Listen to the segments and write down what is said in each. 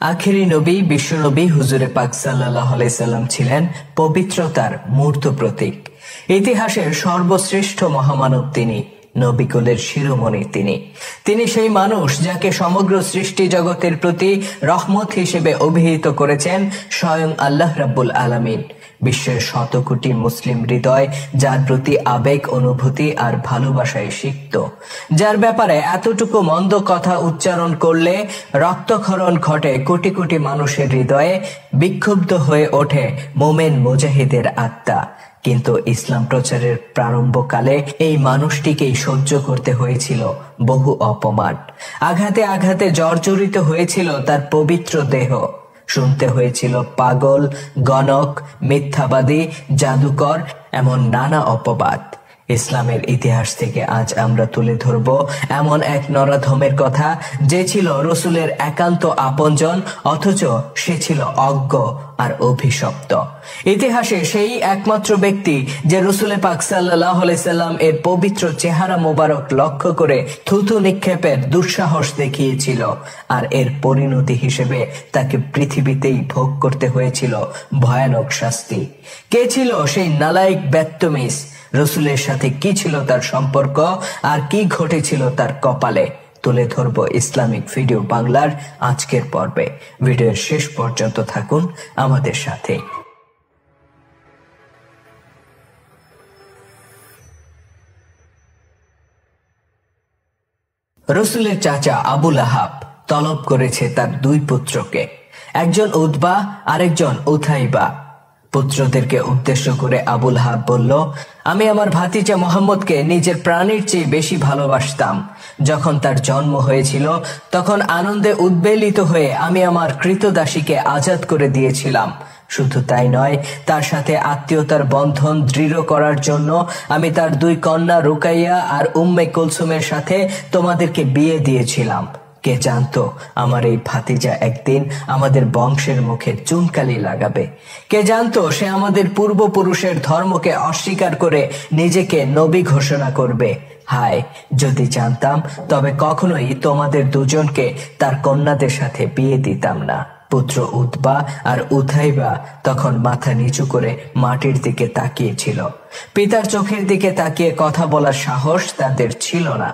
আখেরি নবী বিশ্বনবী হুজুরে পাক সাল্লাল্লাহু আলাইহি সাল্লাম ছিলেন পবিত্রতার মূর্ত প্রতীক। ইতিহাসের সর্বশ্রেষ্ঠ মহামানব তিনি, নবীকুলের শিরোমণি তিনি সেই মানুষ যাকে সমগ্র সৃষ্টি জগতের প্রতি রহমত হিসেবে অভিহিত করেছেন স্বয়ং আল্লাহ রাব্বুল আলামিন। বিশ্বের শত কোটি মুসলিম হৃদয় যার প্রতি আবেগ, অনুভূতি আর ভালোবাসায় সিক্ত, যার ব্যাপারে এতটুকু মন্দ কথা উচ্চারণ করলে রক্তক্ষরণ ঘটে কোটি কোটি মানুষের হৃদয়ে, বিক্ষুব্ধ হয়ে ওঠে মোমেন মুজাহিদের আত্মা। কিন্তু ইসলাম প্রচারের প্রারম্ভকালে এই মানুষটিকেই সহ্য করতে হয়েছিল বহু অপমান। আঘাতে আঘাতে জর্জরিত হয়েছিল তার পবিত্র দেহ। শুনতে হয়েছিল পাগল, গণক, মিথ্যাবাদী, জাদুকর, এমন নানা অপবাদ। ইসলামের ইতিহাস থেকে আজ আমরা তুলে ধরব এমন এক নরাধমের কথা, যে ছিল রসুলের একান্ত আপনজন, অথচ সে ছিল অজ্ঞ আর অভিশপ্ত। ইতিহাসে সেই একমাত্র ব্যক্তি যে রসুল পাক সাল্লাল্লাহু আলাইহি সাল্লাম এর পবিত্র চেহারা মোবারক লক্ষ্য করে থুতু নিক্ষেপের দুঃসাহস দেখিয়েছিল, আর এর পরিণতি হিসেবে তাকে পৃথিবীতেই ভোগ করতে হয়েছিল ভয়ানক শাস্তি। কে ছিল সেই নালায়েক বেত্তমিজ? রসুলের সাথে কি ছিল তার সম্পর্ক, আর কি ঘটেছিল তার কপালে? তুলে ধরব ইসলামিক ভিডিও বাংলার আজকের পর্বে। ভিডিওর শেষ পর্যন্ত থাকুন আমাদের সাথে। রসুলের চাচা আবু লাহাব তলব করেছে তার দুই পুত্রকে, একজন উতবা, আরেকজন উথাইবা। পুত্রদেরকে উদ্দেশ্য করে আবু লাহাব বলল, আমি আমার ভাতিজা মোহাম্মদকে নিজের প্রাণীর চেয়ে বেশি ভালোবাসতাম। যখন তার জন্ম হয়েছিল তখন আনন্দে উদ্বেলিত হয়ে আমি আমার কৃতদাসীকে আজাদ করে দিয়েছিলাম। শুধু তাই নয়, তার সাথে আত্মীয়তার বন্ধন দৃঢ় করার জন্য আমি তার দুই কন্যা রুকাইয়া আর উম্মে কুলসুমের সাথে তোমাদেরকে বিয়ে দিয়েছিলাম। কে জানতো আমার এই ভাতিজা একদিন আমাদের বংশের মুখে চুনকালি লাগাবে? কে জানতো সে আমাদের পূর্বপুরুষের ধর্মকে অস্বীকার করে নিজেকে নবী ঘোষণা করবে? হায়, যদি জানতাম তবে কখনোই তোমাদের দুজনকে তার কন্যাদের সাথে বিয়ে দিতাম না। পুত্র উতবা আর উথাইবা তখন মাথা নিচু করে মাটির দিকে তাকিয়েছিল। পিতার চোখের দিকে তাকিয়ে কথা বলার সাহস তাদের ছিল না।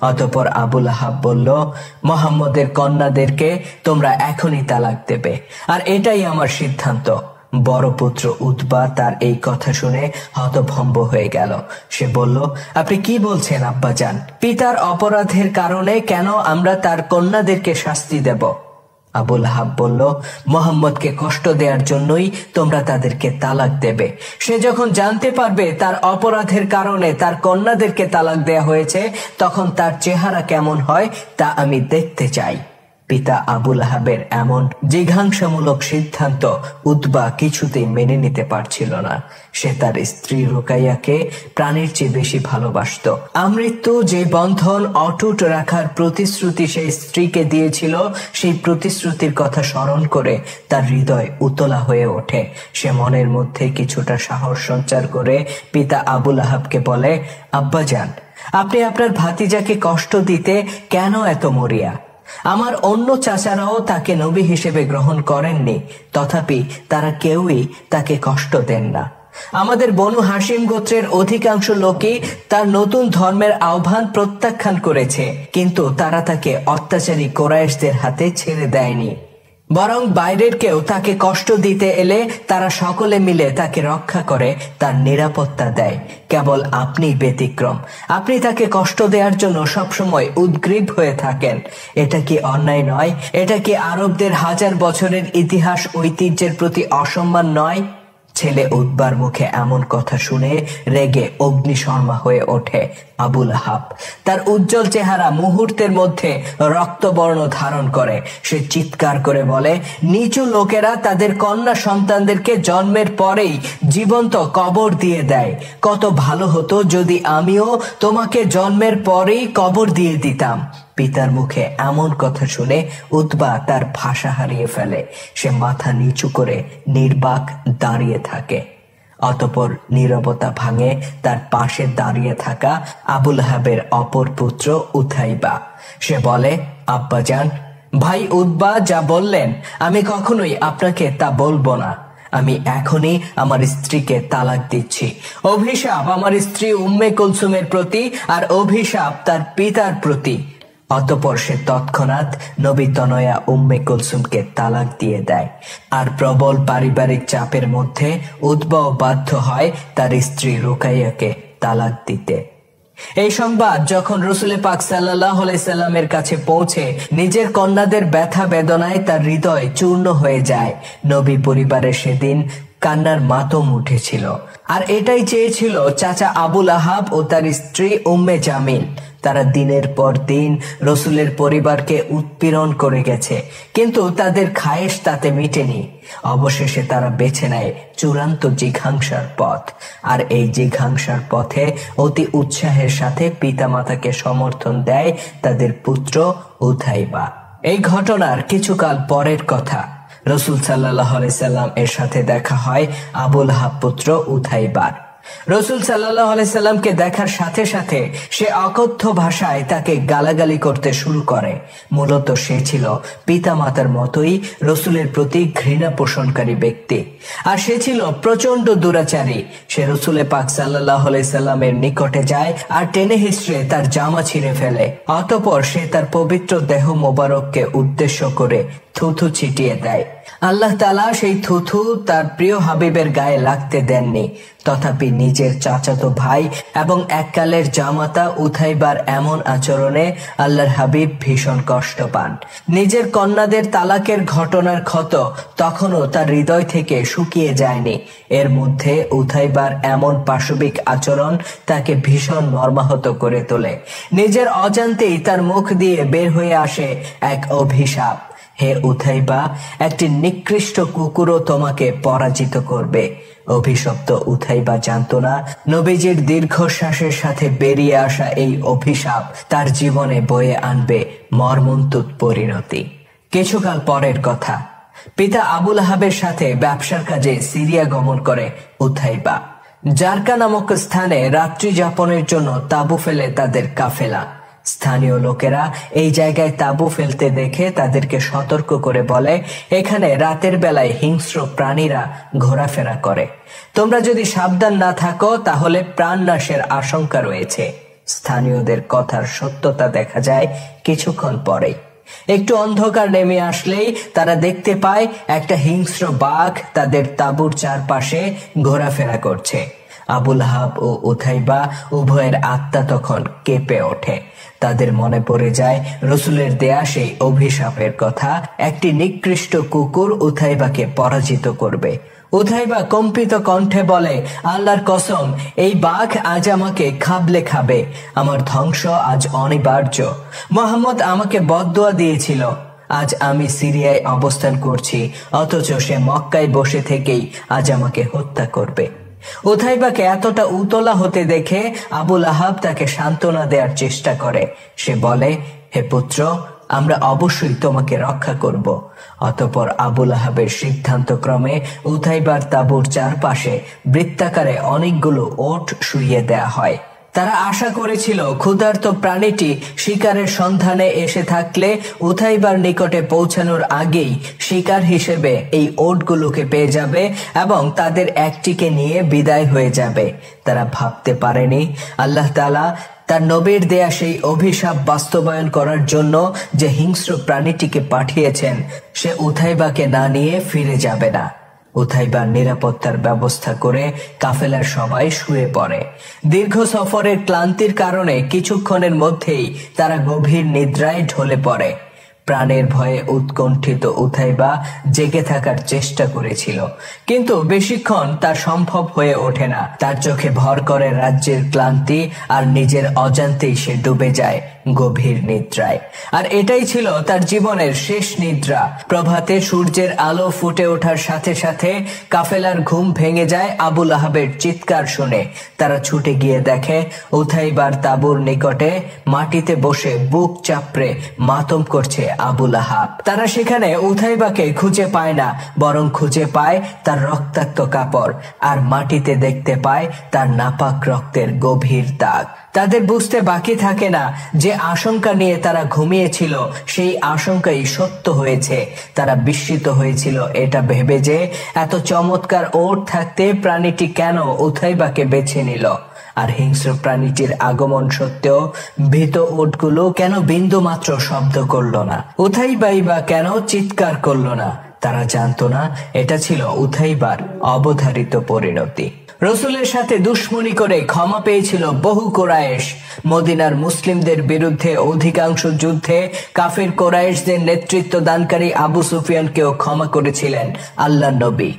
অতঃপর আবু লাহাব বলল, মুহাম্মদের কন্যাদেরকে তোমরা এখনই তালাক দেবে, আর এটাই আমার সিদ্ধান্ত। বড় পুত্র উতবা তার এই কথা শুনে হতভম্ব হয়ে গেল। সে বলল, আপনি কি বলছেন আব্বাজান? পিতার অপরাধের কারণে কেন আমরা তার কন্যাদেরকে শাস্তি দেব? আবু লাহাব বলল, মুহাম্মদকে কষ্ট দেওয়ার জন্যই তোমরা তাদেরকে তালাক দেবে। সে যখন জানতে পারবে তার অপরাধের কারণে তার কন্যাদেরকে তালাক দেয়া হয়েছে, তখন তার চেহারা কেমন হয় তা আমি দেখতে চাই। পিতা আবু লাহাবের এমন জিঘাংসামূলক সিদ্ধান্ত উতবা কিছুতেই মেনে নিতে পারছিল না। সে তার স্ত্রী রুকাইয়াকে প্রাণের চেয়ে বেশি ভালোবাসত। আমৃত্যু যে বন্ধন অটুট রাখার প্রতিশ্রুতি সেই স্ত্রীকে দিয়েছিল, সেই প্রতিশ্রুতির কথা স্মরণ করে তার হৃদয় উতলা হয়ে ওঠে। সে মনের মধ্যে কিছুটা সাহস সঞ্চার করে পিতা আবু লাহাবকে বলে, আব্বাজান, আপনি আপনার ভাতিজাকে কষ্ট দিতে কেন এত মরিয়া? আমার অন্য চাচারাও তাকে নবী হিসেবে গ্রহণ করেননি, তথাপি তারা কেউই তাকে কষ্ট দেন না। আমাদের বনু হাশিম গোত্রের অধিকাংশ লোকই তার নতুন ধর্মের আহ্বান প্রত্যাখ্যান করেছে, কিন্তু তারা তাকে অত্যাচারী কুরাইশদের হাতে ছেড়ে দেয়নি। বরং বাইরের কেউ তাকে কষ্ট দিতে এলে তারা সকলে মিলে তাকে রক্ষা করে, তার নিরাপত্তা দেয়। কেবল আপনি ব্যতিক্রম। আপনি তাকে কষ্ট দেওয়ার জন্য সবসময় উদ্গ্রীব হয়ে থাকেন। এটা কি অন্যায় নয়? এটা কি আরবদের হাজার বছরের ইতিহাস ঐতিহ্যের প্রতি অসম্মান নয়? ছেলে উতবার মুখে এমন কথা শুনে রেগে অগ্নিশর্মা হয়ে ওঠে আবু লাহাব। তার উজ্জ্বল চেহারা মুহূর্তের মধ্যে রক্তবর্ণ ধারণ করে। সে চিৎকার করে বলে, নিচু লোকেরা তাদের কন্যা সন্তানদেরকে জন্মের পরেই জীবন্ত কবর দিয়ে দেয়। কত ভালো হতো যদি আমিও তোমাকে জন্মের পরেই কবর দিয়ে দিতাম। পিতার মুখে এমন কথা শুনে উতবা তার ভাষা হারিয়ে ফেলে। সে মাথা নিচু করে নির্বাক দাঁড়িয়ে থাকে। অতঃপর নীরবতা ভাঙে তার পাশে দাঁড়িয়ে থাকা আবু লাহাবের অপর পুত্র উথাইবা। সে বলে, আব্বাজান, ভাই উতবা যা বললেন আমি কখনোই আপনাকে তা বলবো না। আমি এখনই আমার স্ত্রীকে তালাক দিচ্ছি। অভিশাপ আমার স্ত্রী উম্মে কুলসুমের প্রতি আর অভিশাপ তার পিতার প্রতি। অতঃপর সে তৎক্ষণাৎ নবী তনয়া উম্মে কুলসুমকে তালাক দিয়ে দেয়। আর প্রবল পারিবারিক চাপের মধ্যে উতবাও বাধ্য হয় তার স্ত্রী রুকাইয়াকে তালাক দিতে। এই সংবাদ যখন রসুল পাক সাল্লাল্লাহু আলাইহি সাল্লামের কাছে পৌঁছে নিজের কন্যাদের ব্যথা বেদনায় তার হৃদয় চূর্ণ হয়ে যায়। নবী পরিবারে সেদিন কান্নার মাতম উঠেছিল। আর এটাই চেয়েছিল চাচা আবুল আহাব ও তার স্ত্রী উম্মে জামিল। তারা দিনের পর দিন রসুলের পরিবারকে উৎপীড়ন করে গেছে, কিন্তু তাদের খায়েশ তাতে মিটেনি। অবশেষে তারা বেছে নেয় চূড়ান্ত জিঘাংসার পথ। আর এই জিঘাংসার পথে অতি উৎসাহের সাথে পিতামাতাকে সমর্থন দেয় তাদের পুত্র উথাইবা। এই ঘটনার কিছুকাল পরের কথা। রসুল সাল্লাল্লাহু আলাইহি সাল্লাম এর সাথে দেখা হয় আবুল আহাব পুত্র উথাইবার। রসুল সাল্লাল্লাহু আলাইহি সাল্লামকে দেখার সাথে সাথে সে অকথ্য ভাষায় তাকে গালাগালি করতে শুরু করে। মূলত সে ছিল পিতামাতার মতোই রসুলের প্রতি ঘৃণা পোষণকারী ব্যক্তি। আর সে ছিল প্রচন্ড দুরাচারী। সে রসুল পাক সাল্লাল্লাহু আলাইহি সাল্লামের নিকটে যায় আর টেনে হিঁচড়ে তার জামা ছিঁড়ে ফেলে। অতঃপর সে তার পবিত্র দেহ মোবারককে উদ্দেশ্য করে থুথু ছিটিয়ে দেয়। আল্লাহ তাআলা সেই থুথু তার প্রিয় হাবিবের গায়ে লাগতে দেননি। তথাপি নিজের চাচাতো ভাই এবং এককালের জামাতা উথাইবার এমন আচরণে আল্লাহর হাবিব ভীষণ কষ্ট পান। নিজের কন্যাদের তালাকের ঘটনার ক্ষত তখনও তার হৃদয় থেকে শুকিয়ে যায়নি। এর মধ্যে উথাইবার এমন পাশবিক আচরণ তাকে ভীষণ মর্মাহত করে তোলে। নিজের অজান্তেই তার মুখ দিয়ে বের হয়ে আসে এক অভিশাপ, হে উথাইবা, একটি নিকৃষ্ট কুকুরও তোমাকে পরাজিত করবে। অভিশপ্ত উথাইবা জানত না নবীজির দীর্ঘশ্বাসের সাথে বেরিয়ে আসা এই অভিশাপ তার জীবনে বয়ে আনবে মর্মন্তুদ পরিণতি। কিছুকাল পরের কথা। পিতা আবুল আহাবের সাথে ব্যবসার কাজে সিরিয়া গমন করে উথাইবা। জারকা নামক স্থানে রাত্রি যাপনের জন্য তাঁবু ফেলে তাদের কাফেলা। স্থানীয় লোকেরা এই জায়গায় তাঁবু ফেলতে দেখে তাদেরকে সতর্ক করে বলে, এখানে রাতের বেলায় হিংস্র প্রাণীরা ঘোরাফেরা করে। তোমরা যদি সাবধান না থাকো তাহলে প্রাণনাশের আশঙ্কা রয়েছে। স্থানীয়দের কথার সত্যতা দেখা যায় কিছুক্ষণ পরেই। একটু অন্ধকার নেমে আসলেই তারা দেখতে পায় একটা হিংস্র বাঘ তাদের তাঁবুর চারপাশে ঘোরাফেরা করছে। আবুল আহাব ও উথাইবা উভয়ের আত্মা তখন কেঁপে ওঠে। তাদের মনে পড়ে যায় রসুলের দেয়া সেই অভিশাপের কথা, একটি নিকৃষ্ট কুকুর উথাইবাকে পরাজিত করবে। উথাইবা কম্পিত কণ্ঠে বলে, আল্লাহর কসম, এই বাঘ আজ আমাকে খাবলে খাবে। আমার ধ্বংস আজ অনিবার্য। মুহাম্মদ আমাকে বদদুয়া দিয়েছিল। আজ আমি সিরিয়ায় অবস্থান করছি, অথচ সে মক্কায় বসে থেকেই আজ আমাকে হত্যা করবে। উথাইবাকে এতটা উতলা হতে দেখে আবুল আহাব তাকে সান্ত্বনা দেওয়ার চেষ্টা করে। সে বলে, হে পুত্র, আমরা অবশ্যই তোমাকে রক্ষা করব। অতঃপর আবুল আহাবের সিদ্ধান্ত ক্রমে উথাইবার তাঁবুর চারপাশে বৃত্তাকারে অনেকগুলো ওট শুইয়ে দেয়া হয়। তারা আশা করেছিল ক্ষুধার্ত প্রাণীটি শিকারের সন্ধানে এসে থাকলে উথাইবার নিকটে পৌঁছানোর আগেই শিকার হিসেবে এই ওটগুলোকে পেয়ে যাবে এবং তাদের একটিকে নিয়ে বিদায় হয়ে যাবে। তারা ভাবতে পারেনি আল্লাহ তাআলা তার নবীর দেয়া সেই অভিশাপ বাস্তবায়ন করার জন্য যে হিংস্র প্রাণীটিকে পাঠিয়েছেন সে উথাইবাকে না নিয়ে ফিরে যাবে না। উথাইবার নিরাপত্তার ব্যবস্থা করে কাফেলার সবাই শুয়ে পড়ে। দীর্ঘ সফরের ক্লান্তির কারণে কিছুক্ষণের মধ্যেই তারা গভীর নিদ্রায় ঢলে পড়ে। প্রাণের ভয়ে উৎকণ্ঠিত উথাইবা জেগে থাকার চেষ্টা করেছিল, কিন্তু বেশিক্ষণ তা সম্ভব হয়ে ওঠে না। তার চোখে ভর করে রাজ্যের ক্লান্তি আর নিজের অজান্তেই সে ডুবে যায় গভীর নিদ্রায়। আর এটাই ছিল তার জীবনের শেষ নিদ্রা। প্রভাতে সূর্যের আলো ফুটে ওঠার সাথে সাথে কাফেলার ঘুম ভেঙে যায় আবুল আহাবের চিৎকার শুনে। তারা ছুটে গিয়ে দেখে উথাইবার তাঁবুর নিকটে মাটিতে বসে বুক চাপড়ে মাতম করছে আবুল আহাব। তারা সেখানে উথাইবাকে খুঁজে পায় না, বরং খুঁজে পায় তার রক্তাক্ত কাপড় আর মাটিতে দেখতে পায় তার নাপাক রক্তের গভীর দাগ। তাদের বুঝতে বাকি থাকে না যে আশঙ্কা নিয়ে তারা ঘুমিয়েছিল সেই আশঙ্কাই সত্য হয়েছে। তারা বিস্মিত হয়েছিল এটা ভেবে যে এত চমৎকার ওট থাকতে প্রাণীটি কেন উথাইবাকে বেছে নিল, আর হিংস্র প্রাণীটির আগমন সত্ত্বেও ভীত উটগুলো কেন বিন্দু মাত্র শব্দ করলো না, উথাইবাই বা কেন চিৎকার করলো না। তারা জানতো না এটা ছিল উথাইবার অবধারিত পরিণতি। রসুলের সাথে দুশ্মনী করে ক্ষমা পেয়েছিল বহু কুরাইশ। মদিনার মুসলিমদের বিরুদ্ধে অধিকাংশ যুদ্ধে কাফির কুরাইশদের নেতৃত্ব দানকারী আবু সুফিয়ানকেও ক্ষমা করেছিলেন আল্লাহর নবী।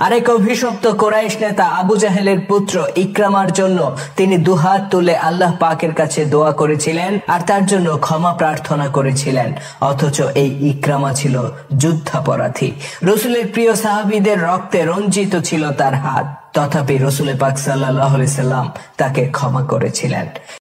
আরেক অভিশপ্ত কুরাইশ নেতা আবু জাহেলের পুত্র ইকরামার জন্য তিনি দুহাত তুলে আল্লাহ পাকের কাছে দোয়া করেছিলেন আর তার জন্য ক্ষমা প্রার্থনা করেছিলেন। অথচ এই ইকরামা ছিল যুদ্ধাপরাধী। রসুলের প্রিয় সাহাবীদের রক্তে রঞ্জিত ছিল তার হাত, তথাপি রসুল পাক সাল্লাল্লাহু আলাইহি সাল্লাম তাকে ক্ষমা করেছিলেন।